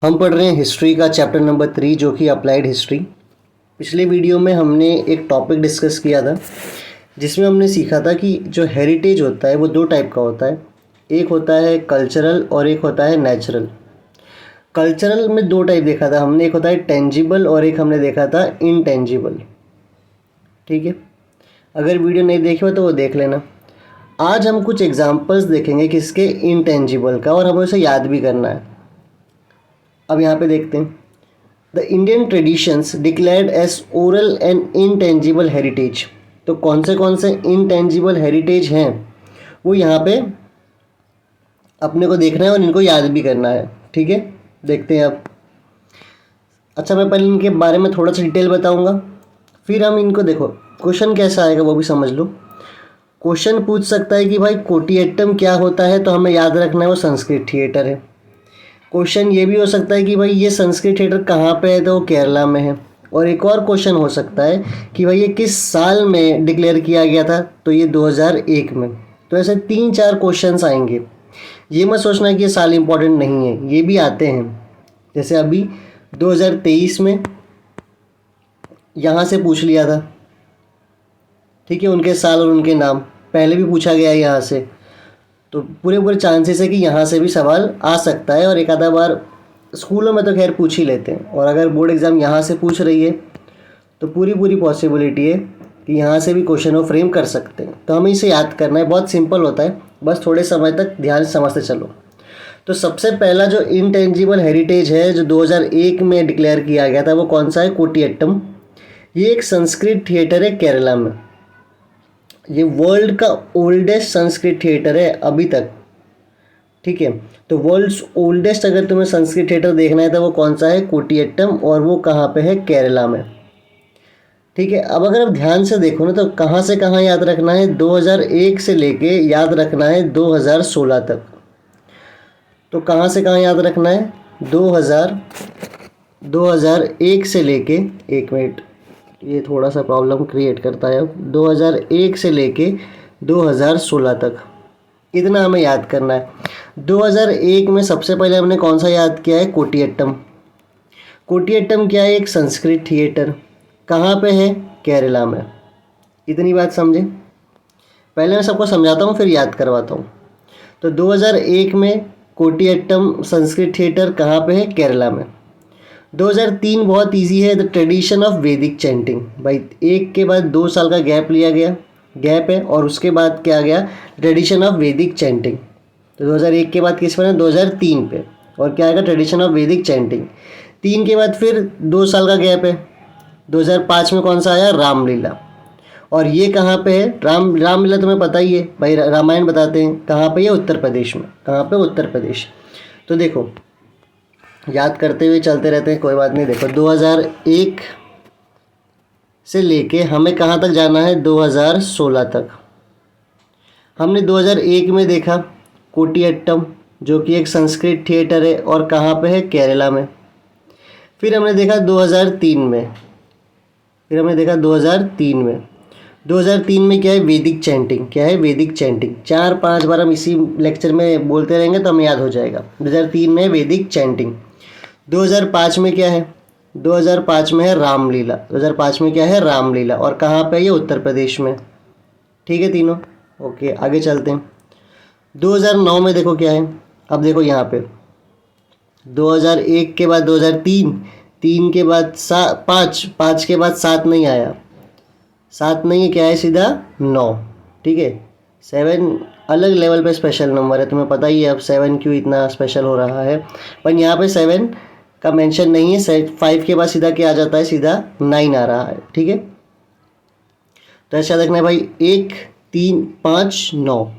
हम पढ़ रहे हैं हिस्ट्री का चैप्टर नंबर 3 जो कि अप्लाइड हिस्ट्री। पिछले वीडियो में हमने एक टॉपिक डिस्कस किया था जिसमें हमने सीखा था कि जो हेरिटेज होता है वो दो टाइप का होता है। एक होता है कल्चरल और एक होता है नेचुरल। कल्चरल में दो टाइप देखा था हमने, एक होता है टेंजिबल और एक हमने देखा था इनटेंजिबल। ठीक है, अगर वीडियो नहीं देखे हो तो वो देख लेना। आज हम कुछ एग्जांपल्स देखेंगे किसके, इनटेंजिबल का, और हमें उसे याद भी करना है। अब यहाँ पे देखते हैं, the Indian traditions declared as oral and intangible heritage. तो कौन से इनटेंजिबल हेरिटेज हैं वो यहाँ पे अपने को देखना है और इनको याद भी करना है। ठीक है, देखते हैं अब। अच्छा, मैं पहले इनके बारे में थोड़ा सा डिटेल बताऊंगा, फिर हम इनको, देखो क्वेश्चन कैसा आएगा वो भी समझ लो। क्वेश्चन पूछ सकता है कि भाई कोटियट्टम क्या होता है, तो हमें याद रखना है वो संस्कृत थिएटर है। क्वेश्चन ये भी हो सकता है कि भाई ये संस्कृत थिएटर कहाँ पे है, तो वो केरला में है। और एक और क्वेश्चन हो सकता है कि भाई ये किस साल में डिक्लेयर किया गया था, तो ये 2001 में। तो ऐसे 3-4 क्वेश्चंस आएंगे। ये मत सोचना कि ये साल इम्पोर्टेंट नहीं है, ये भी आते हैं। जैसे अभी 2023 में यहाँ से पूछ लिया था, ठीक है, उनके साल और उनके नाम पहले भी पूछा गया है यहाँ से। तो पूरे चांसेस है कि यहाँ से भी सवाल आ सकता है, और एक आधा बार स्कूलों में तो खैर पूछ ही लेते हैं। और अगर बोर्ड एग्ज़ाम यहाँ से पूछ रही है तो पूरी पॉसिबिलिटी है कि यहाँ से भी क्वेश्चन वो फ्रेम कर सकते हैं। तो हमें इसे याद करना है, बहुत सिंपल होता है, बस थोड़े समय तक ध्यान से समझते चलो। तो सबसे पहला जो इनटेंजिबल हेरिटेज है जो 2001 में डिक्लेयर किया गया था वो कौन सा है, कोटियट्टम। ये एक संस्कृत थिएटर है केरला में। ये वर्ल्ड का ओल्डेस्ट संस्कृत थिएटर है अभी तक। ठीक है, तो वर्ल्ड्स ओल्डेस्ट अगर तुम्हें संस्कृत थिएटर देखना है तो वो कौन सा है, कोटियट्टम, और वो कहाँ पे है, केरला में। ठीक है, अब अगर आप ध्यान से देखो ना तो कहाँ से कहाँ याद रखना है, 2001 से लेके याद रखना है 2016 तक। तो कहाँ से कहाँ याद रखना है, 2001 से लेके, एक मिनट ये थोड़ा सा प्रॉब्लम क्रिएट करता है। अब 2001 से लेके 2016 तक इतना हमें याद करना है। 2001 में सबसे पहले हमने कौन सा याद किया है, कोटियट्टम। कोटियट्टम क्या है, एक संस्कृत थिएटर। कहाँ पे है, केरला में। इतनी बात समझे। पहले मैं सबको समझाता हूँ फिर याद करवाता हूँ। तो 2001 में कोटियट्टम संस्कृत थिएटर कहाँ पे है, केरला में। 2003 बहुत इजी है, द ट्रेडिशन ऑफ वैदिक चैंटिंग। भाई एक के बाद 2 साल का गैप है, और उसके बाद क्या आ गया, ट्रेडिशन ऑफ वैदिक चैंटिंग। तो 2001 के बाद किस पर है, 2003 पे, और क्या आएगा, ट्रेडिशन ऑफ वैदिक चैंटिंग। 3 के बाद फिर 2 साल का गैप है, 2005 में कौन सा आया, रामलीला। और ये कहाँ पे है, रामलीला तुम्हें पता ही है भाई, रामायण बताते हैं। कहाँ पे, ये उत्तर प्रदेश में। कहाँ पे, उत्तर प्रदेश। तो देखो याद करते हुए चलते रहते हैं, कोई बात नहीं। देखो 2001 से लेके हमें कहाँ तक जाना है, 2016 तक। हमने 2001 में देखा कोटियट्टम जो कि एक संस्कृत थिएटर है, और कहाँ पे है, केरला में। फिर हमने देखा 2003 में, 2003 में क्या है, वैदिक चैंटिंग। क्या है, वैदिक चैंटिंग। 4-5 बार हम इसी लेक्चर में बोलते रहेंगे तो हमें याद हो जाएगा। 2003 में वैदिक चैंटिंग। 2005 में क्या है, 2005 में है रामलीला। 2005 में क्या है, रामलीला, और कहाँ पे, ये उत्तर प्रदेश में। ठीक है तीनों, ओके आगे चलते हैं। 2009 में देखो क्या है, अब देखो यहाँ पे 2001 के बाद 2003, 3 के बाद 5, 5 के बाद 7 नहीं आया, 7 नहीं है, क्या है, सीधा 9। ठीक है, 7 अलग लेवल पे स्पेशल नंबर है, तुम्हें पता ही है अब 7 क्यों इतना स्पेशल हो रहा है। पर यहाँ पे 7 का मेंशन नहीं है, 5 के बाद सीधा क्या आ जाता है, सीधा 9 आ रहा है। ठीक है, तो ऐसा देखना है भाई, 1, 3, 5, 9,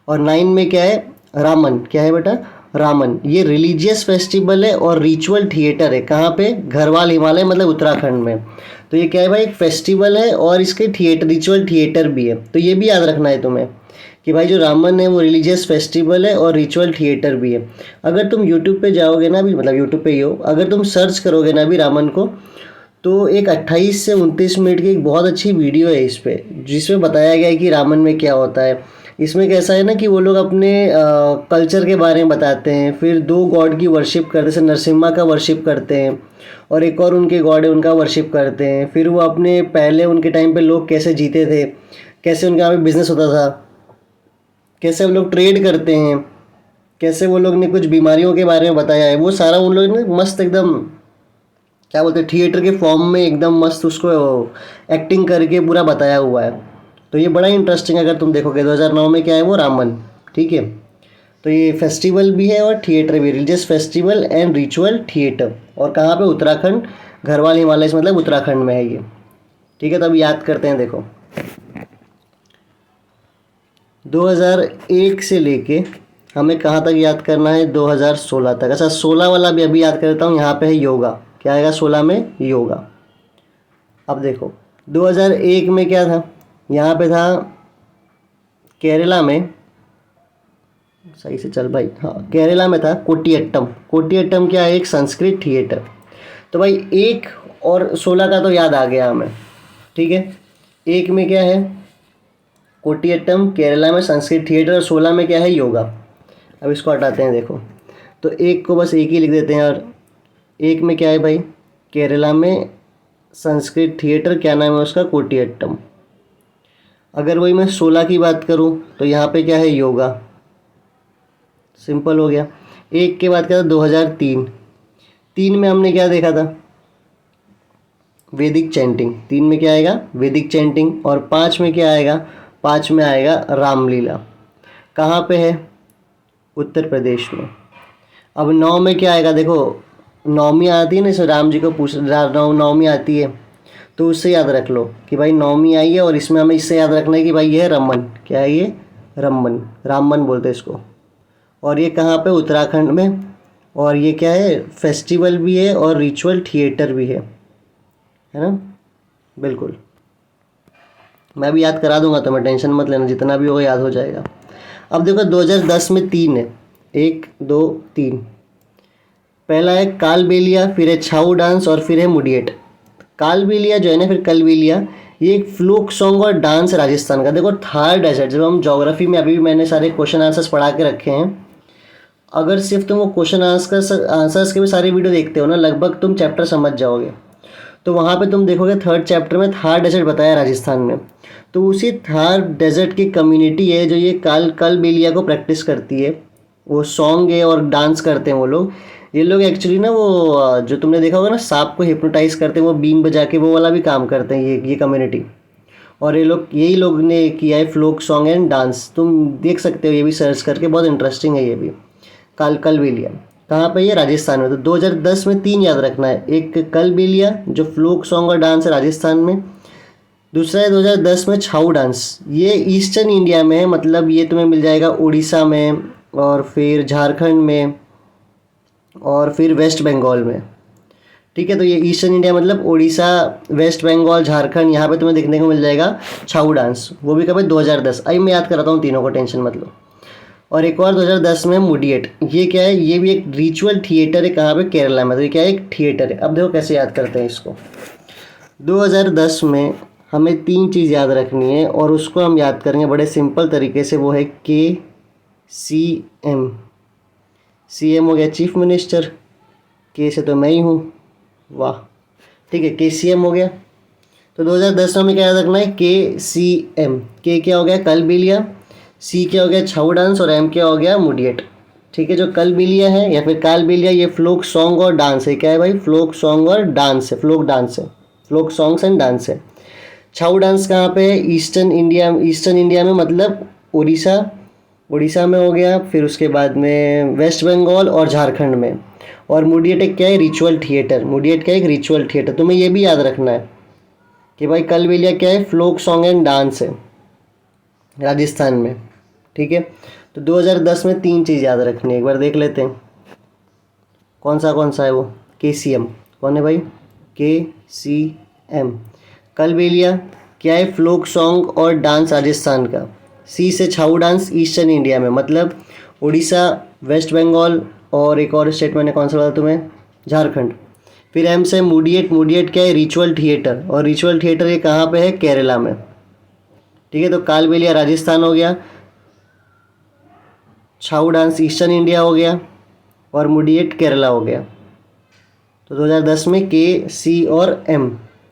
और 9 में क्या है, रामन। क्या है बेटा, रामन। ये रिलीजियस फेस्टिवल है और रिचुअल थिएटर है। कहाँ पे, घरवाल हिमालय, मतलब उत्तराखंड में। तो ये क्या है भाई, एक फेस्टिवल है और इसके रिचुअल थिएटर भी है। तो ये भी याद रखना है तुम्हें कि भाई जो रामन है वो रिलीजियस फेस्टिवल है और रिचुअल थिएटर भी है। अगर तुम यूट्यूब पे जाओगे ना भी, मतलब यूट्यूब पे ही हो, अगर तुम सर्च करोगे ना भी रामन को, तो एक 28 से 29 मिनट की एक बहुत अच्छी वीडियो है इस पर, जिसमें बताया गया है कि रामन में क्या होता है। इसमें कैसा है ना कि वो लोग अपने कल्चर के बारे में बताते हैं, फिर दो गॉड की वर्शिप करते हैं, जैसे नरसिम्हा का वर्शिप करते हैं और एक और उनके गॉड है उनका वर्शिप करते हैं। फिर वो अपने पहले उनके टाइम पे लोग कैसे जीते थे, कैसे उनके यहाँ पे बिजनेस होता था, कैसे वो लोग ट्रेड करते हैं, कैसे वो लोग ने कुछ बीमारियों के बारे में बताया है। वो सारा उन लोगों ने मस्त एकदम क्या बोलते हैं थिएटर के फॉर्म में एकदम मस्त उसको एक्टिंग करके पूरा बताया हुआ है। तो ये बड़ा इंटरेस्टिंग अगर तुम देखोगे 2009 में क्या है वो रामन। ठीक है, तो ये फेस्टिवल भी है और थिएटर भी, religious festival and ritual theatre. और कहाँ पे? उत्तराखंड, घरवाल हिमालय मतलब उत्तराखंड में है ये। ठीक है, तो अब याद करते हैं। देखो 2001 से लेके हमें कहाँ तक याद करना है? 2016 तक। अच्छा 16 वाला भी अभी याद करता हूँ। यहाँ पे है योगा। क्या आएगा 16 में? योगा। अब देखो 2001 में क्या था? यहाँ पे था केरला में, सही से चल भाई, हाँ केरला में था कोटियट्टम। कोटियट्टम क्या है? एक संस्कृत थिएटर। तो भाई 1 और 16 का तो याद आ गया हमें। ठीक है, 1 में क्या है? कोटियट्टम, केरला में संस्कृत थिएटर, और 16 में क्या है? योगा। अब इसको हटाते हैं। देखो तो 1 को बस 1 ही लिख देते हैं। और 1 में क्या है भाई? केरला में संस्कृत थिएटर, क्या नाम है उसका? कोटियट्टम। अगर वही मैं 16 की बात करूं तो यहाँ पे क्या है? योगा। सिंपल हो गया। 1 के बाद क्या था? 2003। 3 में हमने क्या देखा था? वैदिक चैंटिंग। 3 में क्या आएगा? वैदिक चैंटिंग। और 5 में क्या आएगा? 5 में आएगा रामलीला। कहाँ पे है? उत्तर प्रदेश में। अब 9 में क्या आएगा? देखो नवमी आती है ना, इसे राम जी को पूछ नवमी आती है, तो उससे याद रख लो कि भाई नवमी आई है। और इसमें हमें इससे याद रखना है कि भाई ये है रमन। क्या है ये? रमन, रामन बोलते हैं इसको। और ये कहाँ पे? उत्तराखंड में। और ये क्या है? फेस्टिवल भी है और रिचुअल थिएटर भी है ना? बिल्कुल, मैं भी याद करा दूंगा, तो मैं टेंशन मत लेना, जितना भी होगा याद हो जाएगा। अब देखो 2010 में 3 है, 1 2 3। पहला है कालबेलिया, फिर है छाऊ डांस और फिर है मुडियट। कालबेलिया जो है ना, फिर कलबेलिया, ये एक फ्लोक सॉन्ग और डांस राजस्थान का। देखो थार डेजर्ट, जब हम ज्योग्राफी में अभी भी मैंने सारे क्वेश्चन आंसर्स पढ़ा के रखे हैं, अगर सिर्फ तुम वो क्वेश्चन आंसर्स के भी सारे वीडियो देखते हो ना, लगभग तुम चैप्टर समझ जाओगे। तो वहाँ पे तुम देखोगे 3rd चैप्टर में थार डेजर्ट बताया राजस्थान में। तो उसी थार डेजर्ट की कम्युनिटी है जो ये कालबेलिया को प्रैक्टिस करती है। वो सॉन्ग है और डांस करते हैं वो लोग। ये लोग एक्चुअली ना वो जो तुमने देखा होगा ना सांप को हिप्नोटाइज करते हैं, वो बीन बजा के, वो वाला भी काम करते हैं ये कम्युनिटी। और ये लोग, यही लोग ने किया है फ्लोक सॉन्ग एंड डांस। तुम देख सकते हो ये भी सर्च करके, बहुत इंटरेस्टिंग है ये भी। कालबेलिया कहाँ पे? ये राजस्थान में। तो 2010 में 3 याद रखना है। एक कालबेलिया जो फ्लोक सॉन्ग और डांस है राजस्थान में। दूसरा है 2010 में छाऊ डांस, ये ईस्टर्न इंडिया में है, मतलब ये तुम्हें मिल जाएगा उड़ीसा में और फिर झारखंड में और फिर वेस्ट बंगाल में। ठीक है, तो ये ईस्टर्न इंडिया मतलब उड़ीसा, वेस्ट बंगाल, झारखंड, यहाँ पे तुम्हें देखने को मिल जाएगा छाऊ डांस। वो भी कब है? 2010। अभी मैं याद कराता हूँ तीनों को, टेंशन मत लो। और एक और 2010 में मुडियट। ये क्या है? ये भी एक रिचुअल थिएटर है। कहाँ पे? केरला में। तो ये क्या है? एक थिएटर है। अब देखो कैसे याद करते हैं इसको। 2010 में हमें 3 चीज़ याद रखनी है और उसको हम याद करेंगे बड़े सिंपल तरीके से। वो है KCM। CM हो गया चीफ मिनिस्टर, के से तो मैं ही हूँ, वाह। ठीक है, KCM हो गया। तो 2010 में हमें क्या याद रखना है? KCM। के क्या हो गया? कालबेलिया। C क्या हो गया? छाऊ डांस। और M क्या हो गया? मुडियट। ठीक है, जो कालबेलिया है या फिर कालबेलिया, ये फ्लोक सॉन्ग और डांस है। क्या है भाई? फ्लोक सॉन्ग और डांस है, फ्लोक डांस है, फ्लोक सॉन्ग्स एंड डांस है। छाऊ डांस कहाँ पे है? Eastern India. ईस्टर्न इंडिया में मतलब उड़ीसा में हो गया, फिर उसके बाद में वेस्ट बंगाल और झारखंड में। और मुडियट एक क्या है? Ritual theatre. मुडियट क्या है? एक रिचुअल थिएटर। तुम्हें ये भी याद रखना है कि भाई कालबेलिया क्या है? फ्लोक सॉन्ग एंड डांस है राजस्थान में। ठीक है, तो 2010 में 3 चीज़ याद रखनी है, एक बार देख लेते हैं कौन सा है वो। KCM कौन है भाई? KCM। कालबेलिया क्या है? फ्लोक सॉन्ग और डांस राजस्थान का। C से छाऊ डांस ईस्टर्न इंडिया में, मतलब उड़ीसा, वेस्ट बंगाल और एक और स्टेट मैंने कौन सा बताया तुम्हें? झारखंड। फिर M से मुडियट। मुडियट क्या है? Ritual theatre. और रिचुअल थिएटर ये कहाँ पे है? केरला में। ठीक है, तो कालबेलिया राजस्थान हो गया, छाऊ डांस ईस्टर्न इंडिया हो गया और मुडियट केरला हो गया। तो 2010 में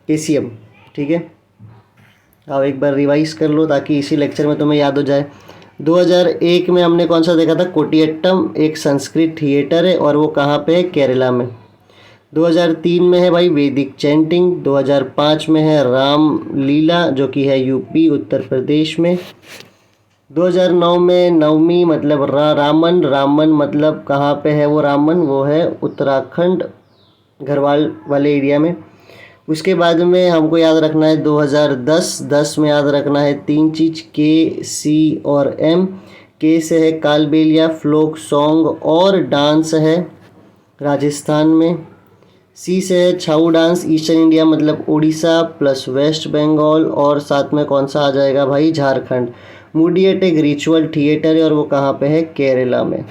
KCM, ठीक है। आओ एक बार रिवाइज कर लो ताकि इसी लेक्चर में तुम्हें याद हो जाए। 2001 में हमने कौन सा देखा था, कोटियट्टम, एक संस्कृत थिएटर है और वो कहाँ पे है, केरला में। 2003 में है भाई वैदिक चैंटिंग। 2005 में है राम लीला जो कि है यूपी उत्तर प्रदेश में। 2009 में नवमी मतलब रामन मतलब कहाँ पे है वो रामन, वो है उत्तराखंड घरवाल वाले एरिया में। उसके बाद में हमको याद रखना है 2010 में याद रखना है 3 चीज़, KC और M। K से है कालबेलिया फ्लोक सॉन्ग और डांस है राजस्थान में। C से है छाऊ डांस ईस्टर्न इंडिया मतलब उड़ीसा प्लस वेस्ट बंगाल और साथ में कौन सा आ जाएगा भाई, झारखंड। मुडियट एक रिचुअल थिएटर है और वो कहाँ पे है, केरला में।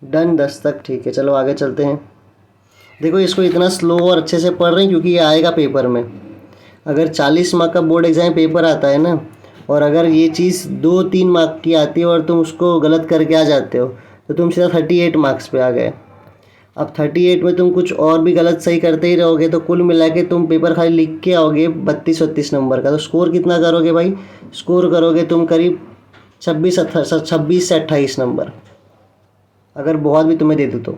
डन 10 तक, ठीक है। चलो आगे चलते हैं। देखो इसको इतना स्लो और अच्छे से पढ़ रहे हैं क्योंकि ये आएगा पेपर में। अगर 40 मार्क का बोर्ड एग्जाम पेपर आता है ना, और अगर ये चीज़ 2-3 मार्क की आती है और तुम उसको गलत करके आ जाते हो तो तुम सीधा 38 मार्क्स पे आ गए। अब 38 में तुम कुछ और भी गलत सही करते ही रहोगे तो कुल मिला के तुम पेपर खाली लिख के आओगे 32-32 नंबर का। तो स्कोर कितना करोगे भाई, स्कोर करोगे तुम करीब 26 से 28 नंबर, अगर बहुत भी तुम्हें दे दूँ तो।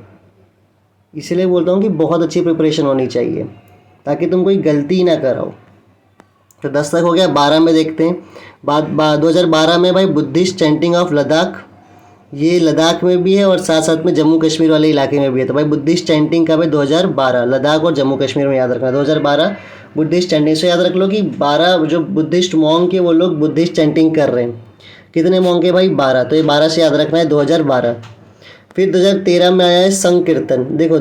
इसीलिए बोलता हूँ कि बहुत अच्छी प्रिपरेशन होनी चाहिए ताकि तुम कोई गलती ही ना कराओ। तो 10 तक हो गया। 12 में देखते हैं। 2012 में भाई बुद्धिस्ट चैंटिंग ऑफ लद्दाख, ये लद्दाख में भी है और साथ साथ में जम्मू कश्मीर वाले इलाके में भी है। तो भाई बुद्धिस्ट चैंटिंग का भाई 2012 लद्दाख और जम्मू कश्मीर में याद रखना। 2012 बुद्धिस्ट चैंटिंग से याद रख लो कि 12 जो बुद्धिस्ट मॉन्क है वो लोग बुद्धिस्ट चैंटिंग कर रहे हैं। कितने मॉन्क है भाई, 12। तो ये 12 से याद रखना है 2012। फिर 2013 में आया है संकीर्तन। देखो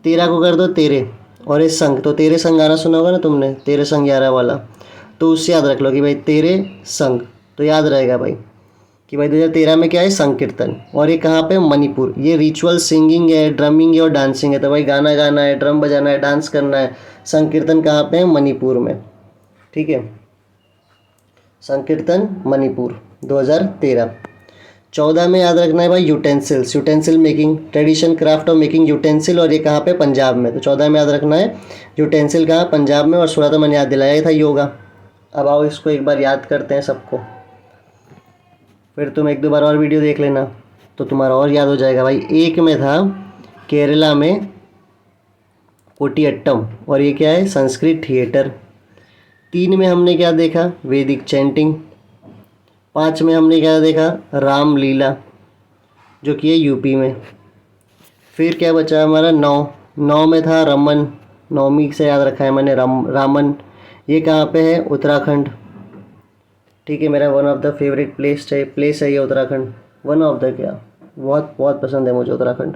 13 को कर दो तेरे और ये संग, तो तेरे संग गाना सुना होगा ना तुमने, तेरे संग 11 वाला, तो उससे याद रख लो कि भाई तेरे संग, तो याद रहेगा भाई कि भाई 2013 में क्या है, संकीर्तन। और ये कहाँ पे, मणिपुर। ये रिचुअल सिंगिंग है, ड्रमिंग है और डांसिंग है। तो भाई गाना गाना है, ड्रम बजाना है, डांस करना है। संकीर्तन कहाँ पे है, मणिपुर में, ठीक है। संकीर्तन मणिपुर 2013। 14 में याद रखना है भाई utensil making, tradition craft of making utensil, और ये कहाँ पे, पंजाब में। तो 14 में याद रखना है यूटेंसिल कहाँ, पंजाब में। और 16 तो मैंने याद दिलाया था, योगा। अब आओ इसको एक बार याद करते हैं सबको, फिर तुम 1-2 बार और वीडियो देख लेना तो तुम्हारा और याद हो जाएगा भाई। 1 में था केरला में कोटियट्टम और ये क्या है, संस्कृत थिएटर। 3 में हमने क्या देखा, वैदिक चैंटिंग। 5 में हमने क्या देखा, रामलीला जो कि है यूपी में। फिर क्या बचा हमारा, 9 में था रमन, नौमी से याद रखा है मैंने, रामन। ये कहाँ पे है, उत्तराखंड, ठीक है। मेरा one of the favourite place है ये उत्तराखंड। वन ऑफ द क्या, बहुत बहुत पसंद है मुझे उत्तराखंड।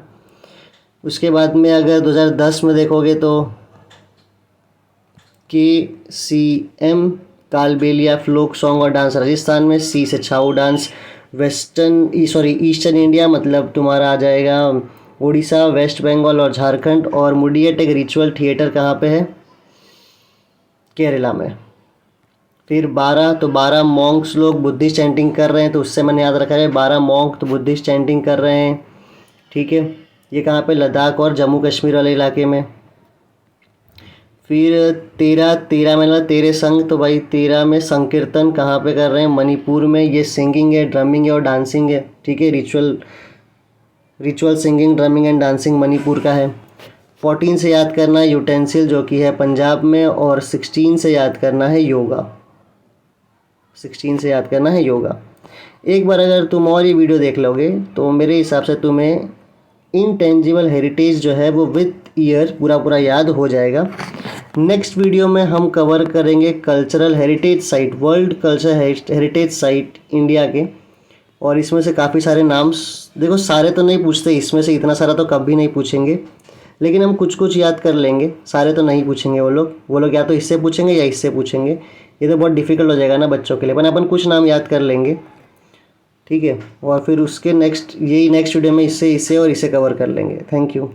उसके बाद में अगर 2010 में देखोगे तो KCM कालबेलिया फ्लोक सॉन्ग और डांस राजस्थान में। C से छाऊ डांस ईस्टर्न इंडिया मतलब तुम्हारा आ जाएगा उड़ीसा, वेस्ट बंगाल और झारखंड। और मुडियट एक रिचुअल थिएटर कहाँ पे है, केरला में। फिर 12, तो 12 मॉन्क्स लोग बुद्धिस्ट चैंटिंग कर रहे हैं, तो उससे मैंने याद रखा है 12 मॉन्क तो बुद्धिस्ट चैंटिंग कर रहे हैं, ठीक है। ये कहाँ पे, लद्दाख और जम्मू कश्मीर वाले इलाके में। फिर 13 में तेरे संग, तो भाई 13 में संकीर्तन कहाँ पे कर रहे हैं, मणिपुर में। ये सिंगिंग है, ड्रमिंग है और डांसिंग है, ठीक है। Ritual singing, drumming and dancing Manipur का है। 14 से याद करना है यूटेंसिल जो कि है पंजाब में। और 16 से याद करना है योगा, 16 से याद करना है योगा। एक बार अगर तुम और ये वीडियो देख लोगे तो मेरे हिसाब से तुम्हें इनटेंजिबल हेरिटेज जो है वो विद ईयर पूरा याद हो जाएगा। नेक्स्ट वीडियो में हम कवर करेंगे cultural heritage site, world culture heritage site India के। और इसमें से काफ़ी सारे नाम्स, देखो सारे तो नहीं पूछते, इसमें से इतना सारा तो कभी नहीं पूछेंगे, लेकिन हम कुछ याद कर लेंगे। सारे तो नहीं पूछेंगे वो लोग या तो इससे पूछेंगे या इससे पूछेंगे। ये तो बहुत डिफिकल्ट हो जाएगा ना बच्चों के लिए, पर अपन कुछ नाम याद कर लेंगे, ठीक है। और फिर उसके नेक्स्ट वीडियो में इससे और इसे कवर कर लेंगे। Thank you.